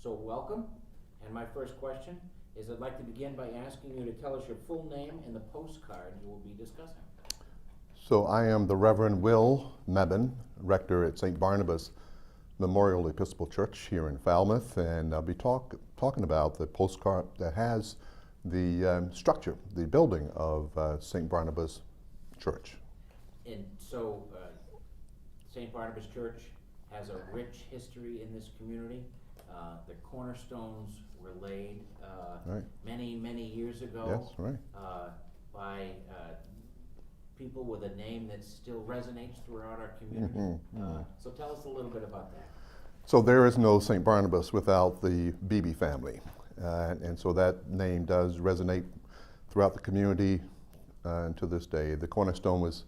So welcome, and my first question is I'd like to begin by asking you to tell us your full name and the postcard you will be discussing. So I am the Reverend Will Mebane, rector at St. Barnabas Memorial Episcopal Church here in Falmouth, and I'll be talking about the postcard that has the structure, the building of St. Barnabas Church. And so St. Barnabas Church has a rich history in this community. The cornerstones were laid Right. many years ago. Yes, right. By people with a name that still resonates throughout our community. So tell us a little bit about that. So there is no St. Barnabas without the Beebe family, and so that name does resonate throughout the community to this day. The cornerstone was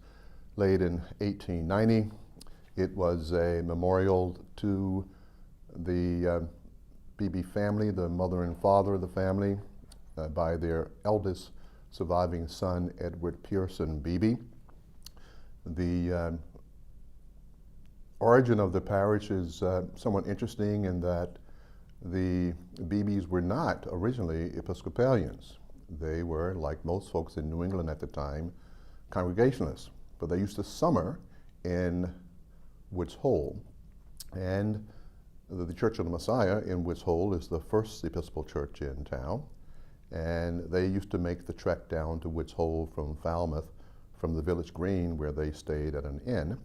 laid in 1890. It was a memorial to the Beebe family, the mother and father of the family, by their eldest surviving son, Edward Pearson Beebe. The origin of the parish is somewhat interesting in that the Beebes were not originally Episcopalians. They were, like most folks in New England at the time, Congregationalists, but they used to summer in Woods Hole. And the Church of the Messiah in Woods Hole is the first Episcopal church in town, and they used to make the trek down to Woods Hole from Falmouth, from the village green where they stayed at an inn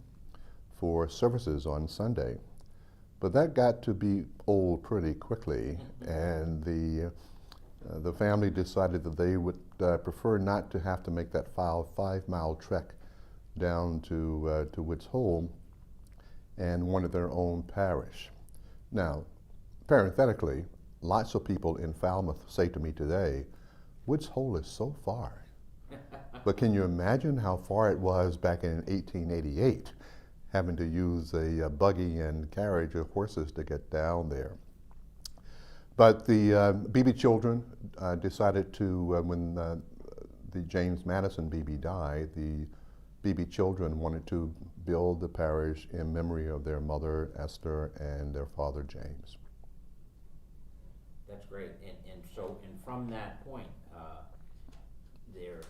for services on Sunday. But that got to be old pretty quickly, and the family decided that they would prefer not to have to make that 5-mile trek down to Woods Hole, and wanted their own parish. Now, parenthetically, lots of people in Falmouth say to me today, Woods Hole is so far. But can you imagine how far it was back in 1888, having to use a buggy and carriage of horses to get down there? But the Beebe children decided to, when the James Madison Beebe died, the Beebe children wanted to build the parish in memory of their mother, Esther, and their father, James. That's great. And from that point, there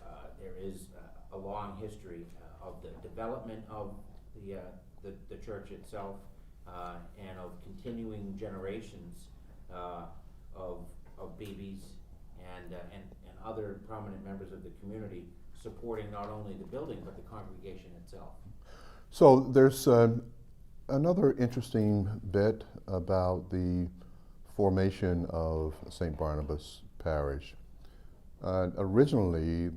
is a long history of the development of the church itself, and of continuing generations of Beebes and other prominent members of the community supporting not only the building but the congregation itself. So there's another interesting bit about the formation of St. Barnabas Parish. Originally,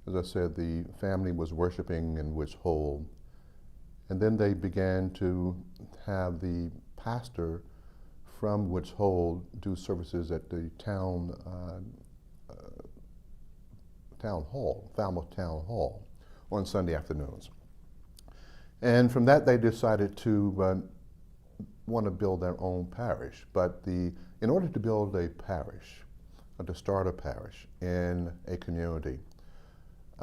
as I said, the family was worshiping in Woods Hole, and then they began to have the pastor from Woods Hole do services at the town hall, Falmouth Town Hall, on Sunday afternoons. And from that, they decided to want to build their own parish. But in order to build a parish, or to start a parish in a community,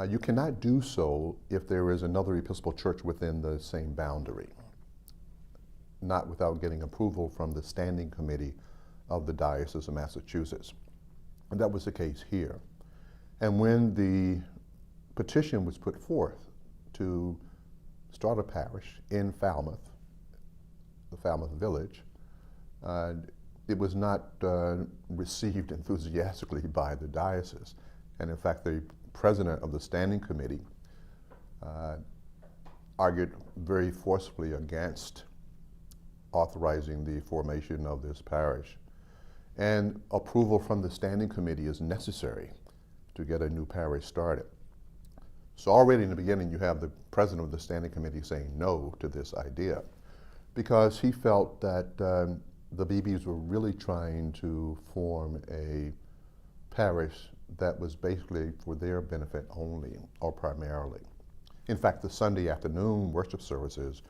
you cannot do so if there is another Episcopal church within the same boundary, not without getting approval from the Standing Committee of the Diocese of Massachusetts. And that was the case here. And when the petition was put forth to start a parish in Falmouth, the Falmouth village, it was not received enthusiastically by the diocese. And in fact, the president of the Standing Committee argued very forcefully against authorizing the formation of this parish. And approval from the Standing Committee is necessary to get a new parish started. So already in the beginning, you have the president of the Standing Committee saying no to this idea, because he felt that the Beebes were really trying to form a parish that was basically for their benefit only, or primarily. In fact, the Sunday afternoon worship services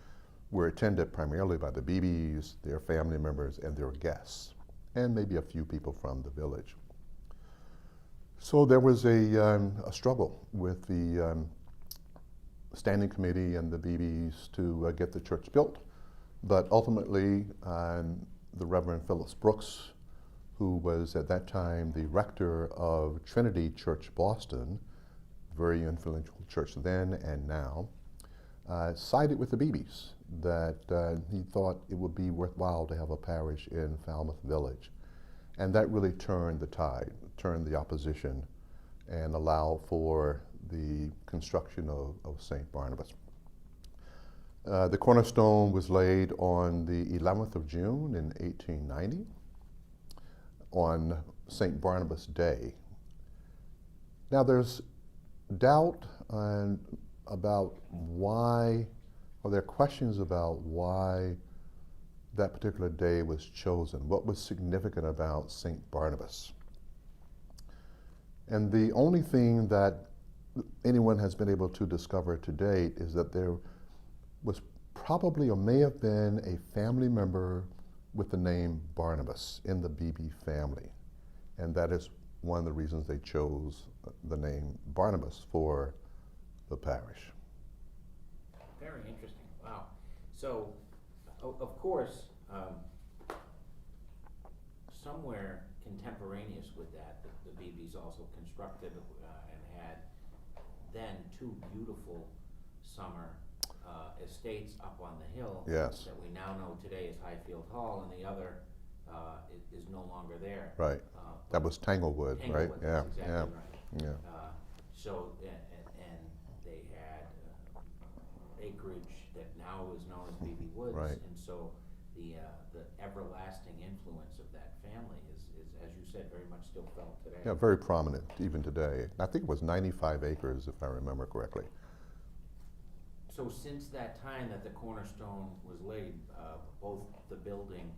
were attended primarily by the Beebes, their family members, and their guests, and maybe a few people from the village. So there was a struggle with the Standing Committee and the Beebes to get the church built, but ultimately the Reverend Phillips Brooks, who was at that time the rector of Trinity Church Boston, very influential church then and now, sided with the Beebes that he thought it would be worthwhile to have a parish in Falmouth Village. And that really turned the tide, turned the opposition, and allowed for the construction of St. Barnabas. The cornerstone was laid on the 11th of June in 1890 on St. Barnabas Day. Now there's doubt about why, or there are questions about why that particular day was chosen. What was significant about St. Barnabas? And the only thing that anyone has been able to discover to date is that there was probably or may have been a family member with the name Barnabas in the Beebe family. And that is one of the reasons they chose the name Barnabas for the parish. Very interesting. Wow. So, of course, somewhere contemporaneous with that, the Beebes also constructed and had then two beautiful summer estates up on the hill. Yes. That we now know today is Highfield Hall, and the other is no longer there. Right. That was Tanglewood, right? Tanglewood, Yeah. that's exactly Yeah. right. Yeah. So, and they had acreage that now is known as Beebe Woods. Right. And so the everlasting influence of that family is, as you said, very much still felt today. Yeah, very prominent even today. I think it was 95 acres, if I remember correctly. So since that time that the cornerstone was laid, both the building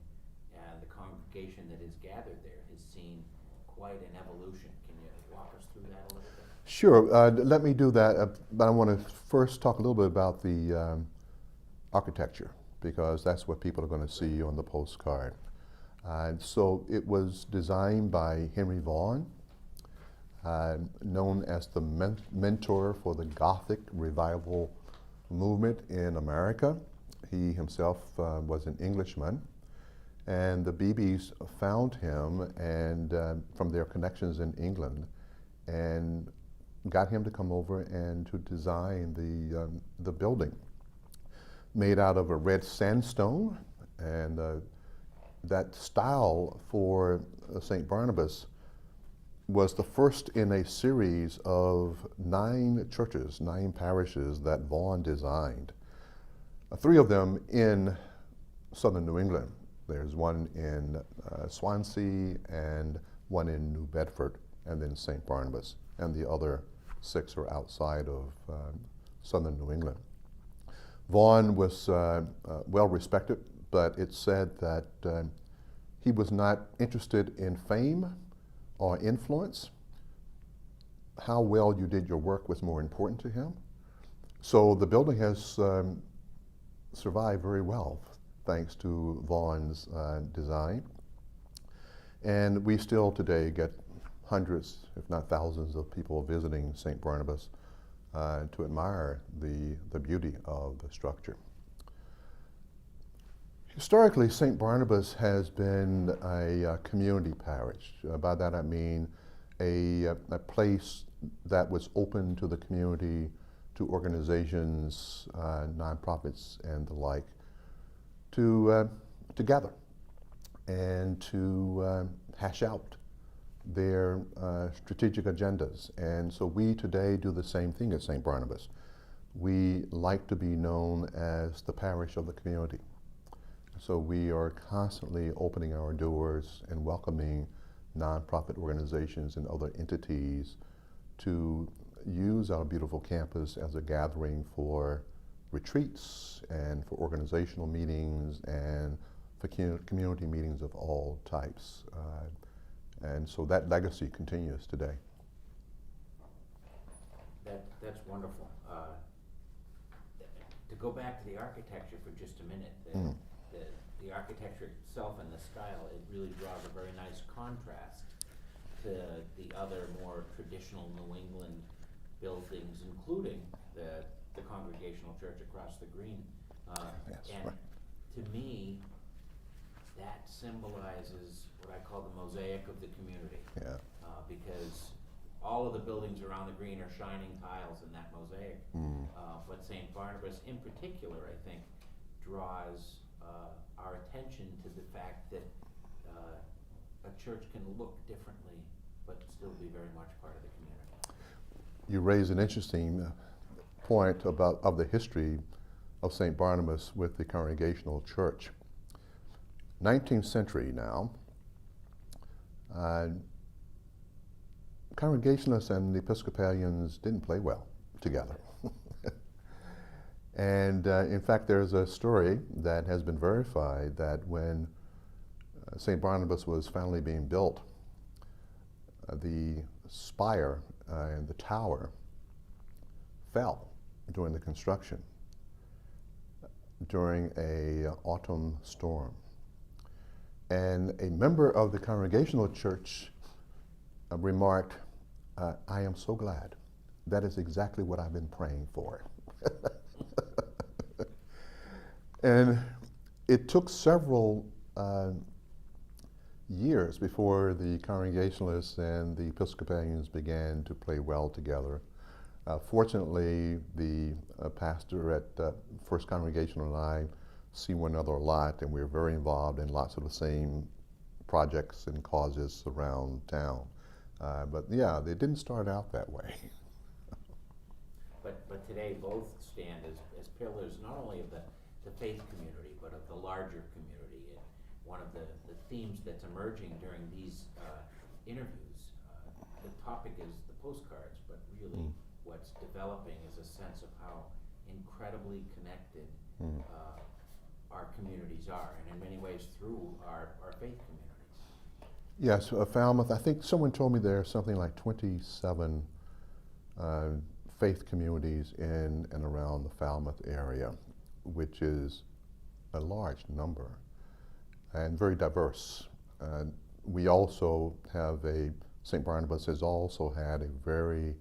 and the congregation that is gathered there has seen quite an evolution. Can you walk us through that a little bit? Sure, let me do that, but I want to first talk a little bit about the architecture, because that's what people are going to see on the postcard. So it was designed by Henry Vaughan, known as the mentor for the Gothic revival movement in America. He himself was an Englishman, and the Beebes found him and from their connections in England, and got him to come over and to design the building, made out of a red sandstone. And that style for St. Barnabas was the first in a series of 9 churches, 9 parishes that Vaughan designed. 3 of them in southern New England. There's one in Swansea and one in New Bedford, and then St. Barnabas, and the other 6 are outside of southern New England. Vaughan was well respected, but it's said that he was not interested in fame or influence. How well you did your work was more important to him. So the building has survived very well thanks to Vaughan's design. And we still today get hundreds, if not thousands, of people visiting St. Barnabas to admire the beauty of the structure. Historically, St. Barnabas has been a community parish. By that I mean a place that was open to the community, to organizations, nonprofits, and the like, to gather and to hash out their strategic agendas. And so we today do the same thing at St. Barnabas. We like to be known as the parish of the community. So we are constantly opening our doors and welcoming nonprofit organizations and other entities to use our beautiful campus as a gathering for retreats and for organizational meetings and for community meetings of all types. And so that legacy continues today. That's wonderful. To go back to the architecture for just a minute, the architecture itself and the style, it really draws a very nice contrast to the other more traditional New England buildings, including the Congregational Church across the green. Yes, and right. to me, that symbolizes what I call the mosaic of the community. Yeah. Because all of the buildings around the green are shining tiles in that mosaic. But St. Barnabas in particular, I think, draws our attention to the fact that a church can look differently but still be very much part of the community. You raise an interesting point of the history of St. Barnabas with the Congregational Church. 19th century now, Congregationalists and the Episcopalians didn't play well together. And in fact, there's a story that has been verified that when St. Barnabas was finally being built, the spire and the tower fell during the construction, during a autumn storm. And a member of the Congregational Church remarked, "I am so glad. That is exactly what I've been praying for." And it took several years before the Congregationalists and the Episcopalians began to play well together. Fortunately, the pastor at First Congregational and I see one another a lot, and we're very involved in lots of the same projects and causes around town. But yeah, they didn't start out that way. But today both stand as pillars not only of the faith community, but of the larger community. And one of the themes that's emerging during these interviews, the topic is the postcards, but really what's developing is a sense of how incredibly connected our communities are, and in many ways through our faith communities. Yes, Falmouth, I think someone told me there are something like 27 faith communities in and around the Falmouth area, which is a large number and very diverse. We also have St. Barnabas has also had a very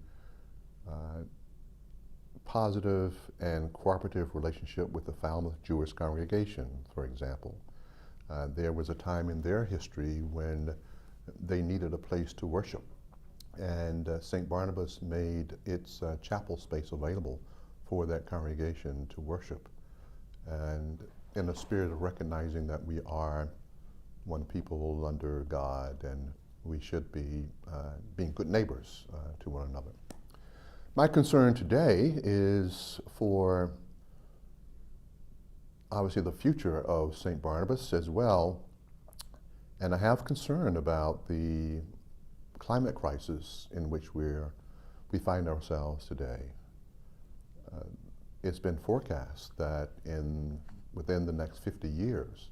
positive and cooperative relationship with the Falmouth Jewish congregation, for example. There was a time in their history when they needed a place to worship, and St. Barnabas made its chapel space available for that congregation to worship, and in a spirit of recognizing that we are one people under God and we should be being good neighbors to one another. My concern today is for obviously the future of St. Barnabas as well, and I have concern about the climate crisis in which we find ourselves today. It's been forecast that within the next 50 years,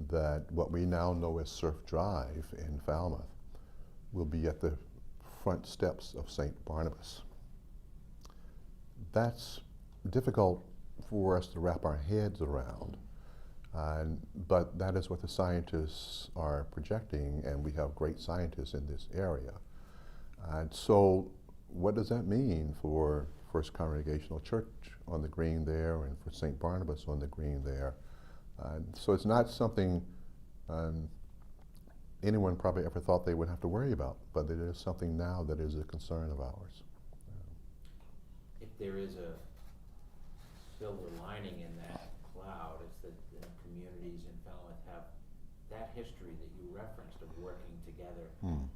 that what we now know as Surf Drive in Falmouth will be at the front steps of St. Barnabas. That's difficult for us to wrap our heads around, but that is what the scientists are projecting, and we have great scientists in this area. And so what does that mean for First Congregational Church on the green there and for St. Barnabas on the green there? So it's not something anyone probably ever thought they would have to worry about, but it is something now that is a concern of ours. If there is a silver lining in that cloud, it's that the communities in Falmouth have that history that you referenced of working together and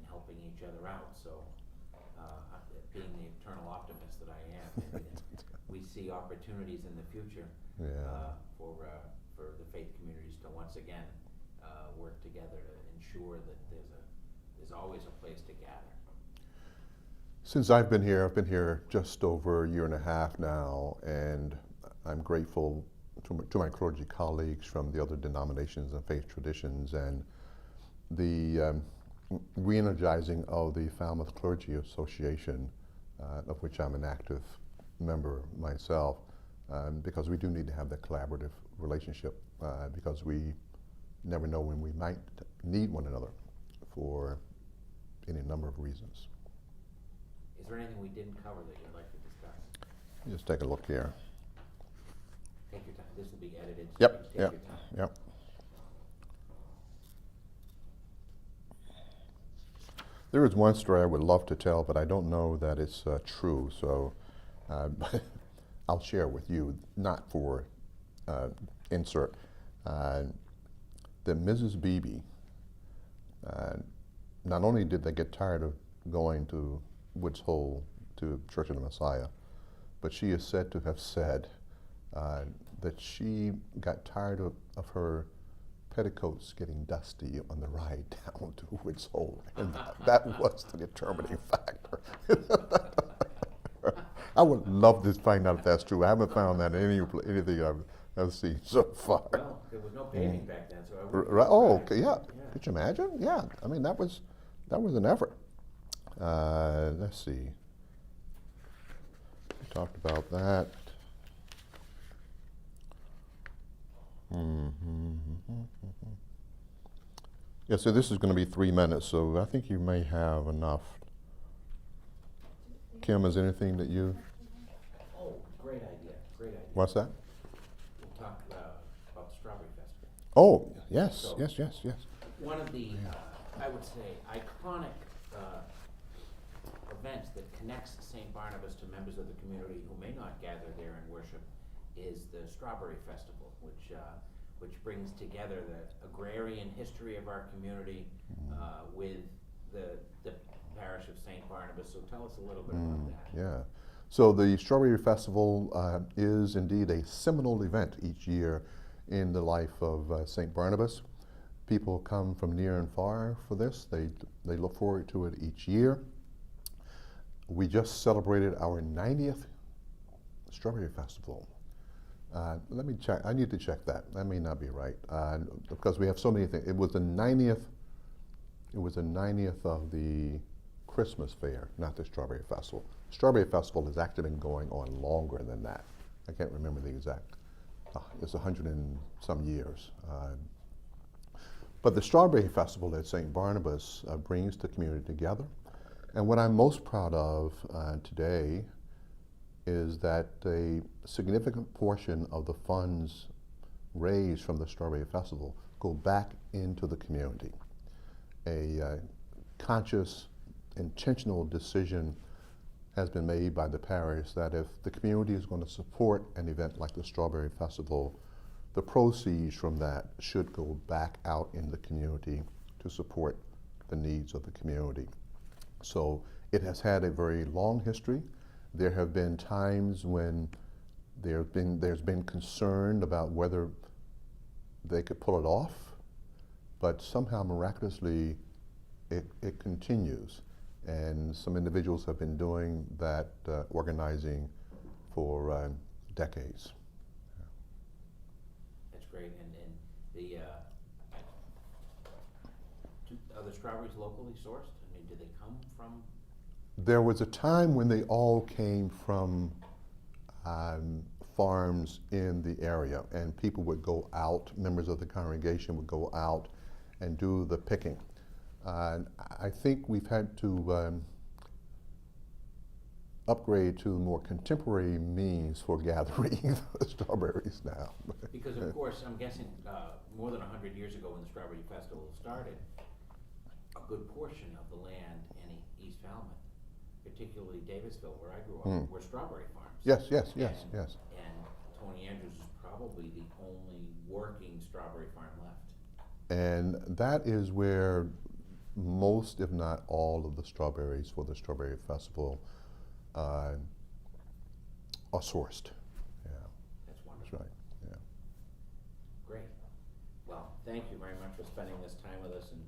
helping each other out. So being the eternal optimist that I am, we see opportunities in the future for the faith communities to once again work together to ensure that there's always a place to gather. Since I've been here just over a year and a half now, and I'm grateful to my clergy colleagues from the other denominations and faith traditions, and the re-energizing of the Falmouth Clergy Association, of which I'm an active member myself, because we do need to have that collaborative relationship, because we never know when we might need one another for any number of reasons. Is there anything we didn't cover that you'd like to discuss? Just take a look here. Take your time. This will be edited. So Yep, take your time. yep. There is one story I would love to tell, but I don't know that it's true, so I'll share it with you, not for insert. That Mrs. Beebe, not only did they get tired of going to Woods Hole to Church of the Messiah, but she is said to have said that she got tired of her petticoats getting dusty on the ride down to Woods Hole, and that was the determining factor. I would love to find out if that's true. I haven't found that in anything I've seen so far. Well, there was no paving back then, so I wouldn't. Right. Oh, okay, yeah. Could you imagine? Yeah. I mean, that was an effort. Let's see. We talked about that. Yeah, so this is going to be 3 minutes, so I think you may have enough. Kim, is there anything that you... Oh, great idea, great idea. What's that? We'll talk about the Strawberry Festival. Oh, yes, So- yes. One of the, I would say, iconic events that connects St. Barnabas to members of the community who may not gather there and worship is the Strawberry Festival, which brings together the agrarian history of our community with the parish of St. Barnabas. So tell us a little bit about that. Yeah. So the Strawberry Festival is indeed a seminal event each year in the life of St. Barnabas. People come from near and far for this. They look forward to it each year. We just celebrated our 90th Strawberry Festival. Let me check. I need to check that. That may not be right because we have so many things. It was the 90th. It was the 90th of the Christmas fair, not the Strawberry Festival. Strawberry Festival has actually been going on longer than that. I can't remember the exact. It's 100 and some years. But the Strawberry Festival at St. Barnabas brings the community together. And what I'm most proud of today is that a significant portion of the funds raised from the Strawberry Festival go back into the community. A conscious, intentional decision has been made by the parish that if the community is going to support an event like the Strawberry Festival, the proceeds from that should go back out in the community to support the needs of the community. So it has had a very long history. There have been times when there's been concern about whether they could pull it off, but somehow miraculously it continues. And some individuals have been doing that organizing for decades. That's great. And the are the strawberries locally sourced? I mean, do they come from? There was a time when they all came from farms in the area, and people would go out, members of the congregation would go out and do the picking. I think we've had to upgrade to more contemporary means for gathering the strawberries now. Because of course, I'm guessing more than 100 years ago when the Strawberry Festival started, a good portion of the land in East Falmouth, particularly Davisville, where I grew up, were strawberry farms. Yes. And Tony Andrews is probably the only working strawberry farm left. And that is where most, if not all, of the strawberries for the Strawberry Festival are sourced. Yeah, That's wonderful. that's right. Yeah. Great. Well, thank you very much for spending this time with us and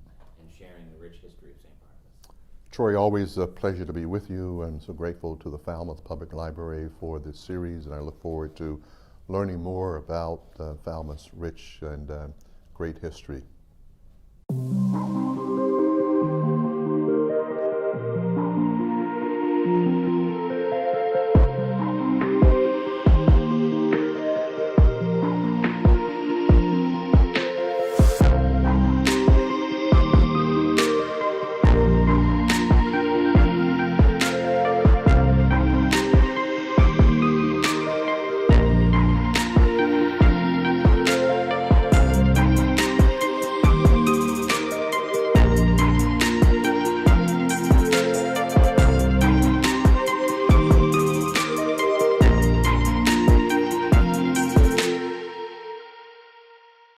sharing the rich history of St. Barnabas. Troy, always a pleasure to be with you, and so grateful to the Falmouth Public Library for this series, and I look forward to learning more about Falmouth's rich and great history.